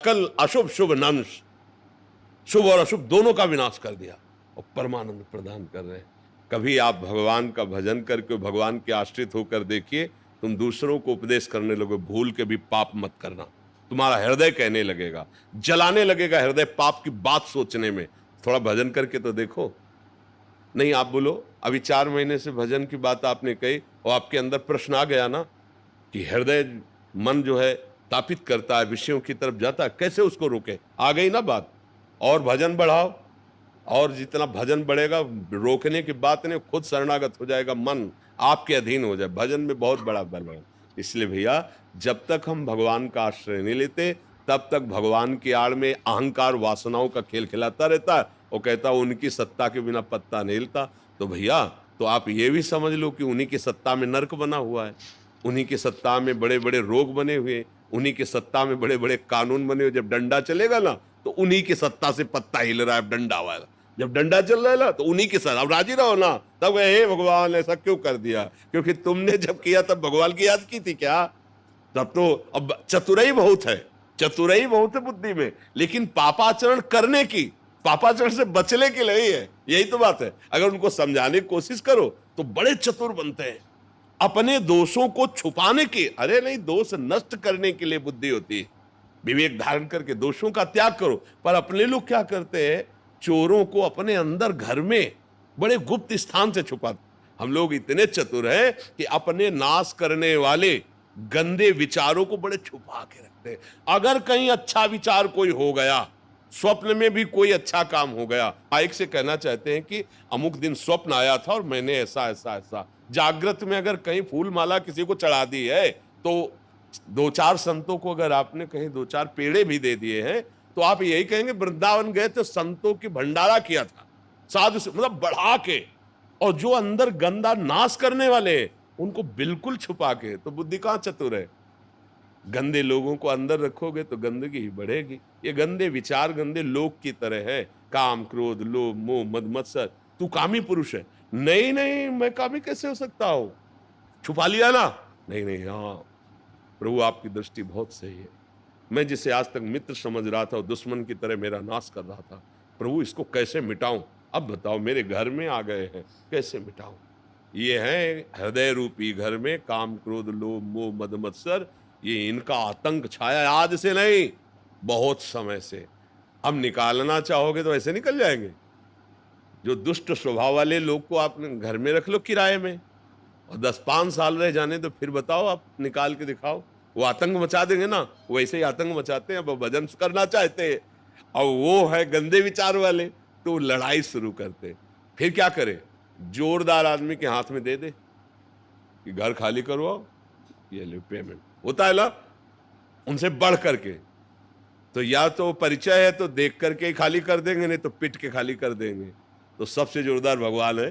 कल अशुभ शुभ नाश, शुभ और अशुभ दोनों का विनाश कर दिया और परमानंद प्रदान कर रहे हैं। कभी आप भगवान का भजन करके भगवान के आश्रित होकर देखिए, तुम दूसरों को उपदेश करने लगो, भूल के भी पाप मत करना। तुम्हारा हृदय कहने लगेगा, जलाने लगेगा हृदय पाप की बात सोचने में। थोड़ा भजन करके तो देखो। नहीं आप बोलो, अभी 4 महीने से भजन की बात आपने कही और आपके अंदर प्रश्न आ गया ना कि हृदय मन जो है तापित करता है, विषयों की तरफ जाता है, कैसे उसको रोके? आ गई ना बात। और भजन बढ़ाओ, और जितना भजन बढ़ेगा रोकने की बात नहीं, खुद शरणागत हो जाएगा, मन आपके अधीन हो जाए। भजन में बहुत बड़ा बल है। इसलिए भैया, जब तक हम भगवान का आश्रय नहीं लेते तब तक भगवान की आड़ में अहंकार वासनाओं का खेल खिलाता रहता है और कहता उनकी सत्ता के बिना पत्ता नहीं हिलता। तो भैया, तो आप ये भी समझ लो कि उन्हीं की सत्ता में नर्क बना हुआ है, उन्हीं की सत्ता में बड़े बड़े रोग बने हुए, उन्हीं की सत्ता में बड़े बड़े कानून बने हुए। जब डंडा चलेगा ना तो उन्हीं की सत्ता से पत्ता हिल रहा है, डंडा वाला। जब डंडा चल रहा है ना तो उन्हीं के साथ अब राजी रहो ना। तब हे भगवान ऐसा क्यों कर दिया? क्योंकि तुमने जब किया तब भगवान की याद की थी क्या? तब तो अब चतुराई बहुत है, चतुराई बहुत है बुद्धि में, लेकिन पापाचरण करने की, पापाचरण से बचने के लिए है। यही तो बात है। अगर उनको समझाने की कोशिश करो तो बड़े चतुर बनते हैं। अपने दोषों को छुपाने की, अरे नहीं, दोष नष्ट करने के लिए बुद्धि होती है। विवेक धारण करके दोषों का त्याग करो। पर अपने लोग क्या करते हैं, चोरों को अपने अंदर घर में बड़े गुप्त स्थान से छुपाते। हम लोग इतने चतुर हैं कि अपने नाश करने वाले गंदे विचारों को बड़े छुपा के रखते हैं। अगर कहीं अच्छा विचार कोई हो गया, स्वप्न में भी कोई अच्छा काम हो गया, एक से कहना चाहते हैं कि अमुक दिन स्वप्न आया था और मैंने ऐसा ऐसा ऐसा। जागृत में अगर कहीं फूल माला किसी को चढ़ा दी है तो 2-4 संतों को अगर आपने कहीं 2-4 पेड़े भी दे दिए हैं तो आप यही कहेंगे वृंदावन गए तो संतों की भंडारा किया था, साधु से मतलब बढ़ा के। और जो अंदर गंदा नाश करने वाले उनको बिल्कुल छुपा के। तो बुद्धि कहां चतुर है? गंदे लोगों को अंदर रखोगे तो गंदगी ही बढ़ेगी। ये गंदे विचार गंदे लोग की तरह है, काम क्रोध लोभ मोह मद मत्सर। तू कामी पुरुष है। नहीं नहीं, मैं कामी कैसे हो सकता हूं? छुपा लिया ना। नहीं नहीं, हाँ प्रभु आपकी दृष्टि बहुत सही है। मैं जिसे आज तक मित्र समझ रहा था और दुश्मन की तरह मेरा नाश कर रहा था, प्रभु इसको कैसे मिटाऊं? अब बताओ, मेरे घर में आ गए हैं, कैसे मिटाऊं? ये है हृदय रूपी घर में काम क्रोध लोभ मोह मद मत्सर, ये इनका आतंक छाया है। आज से नहीं, बहुत समय से। अब निकालना चाहोगे तो ऐसे निकल जाएंगे। जो दुष्ट स्वभाव वाले लोग को आप घर में रख लो किराए में और 10-5 साल रह जाने तो फिर बताओ, आप निकाल के दिखाओ। वो आतंक मचा देंगे ना, वैसे ही आतंक मचाते हैं। अब भजन करना चाहते हैं और वो है गंदे विचार वाले, तो लड़ाई शुरू करते हैं। फिर क्या करे? जोरदार आदमी के हाथ में दे दे कि घर खाली करवाओ, ये ले पेमेंट होता है ना, उनसे बढ़ करके। तो या तो परिचय है तो देख करके ही खाली कर देंगे, नहीं तो पिट के खाली कर देंगे। तो सबसे जोरदार भगवान है,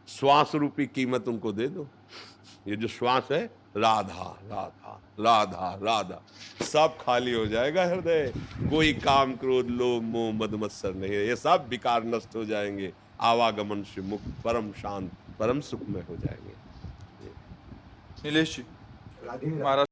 श्वास रूपी कीमत उनको दे दो। ये जो श्वास है, राधा राधा राधा राधा, सब खाली हो जाएगा हृदय। कोई काम क्रोध लोभ मोह मद मत्सर नहीं है, ये सब विकार नष्ट हो जाएंगे। आवागमन से मुक्त, परम शांत, परम सुख में हो जाएंगे। नीलेश जी, राधे महाराज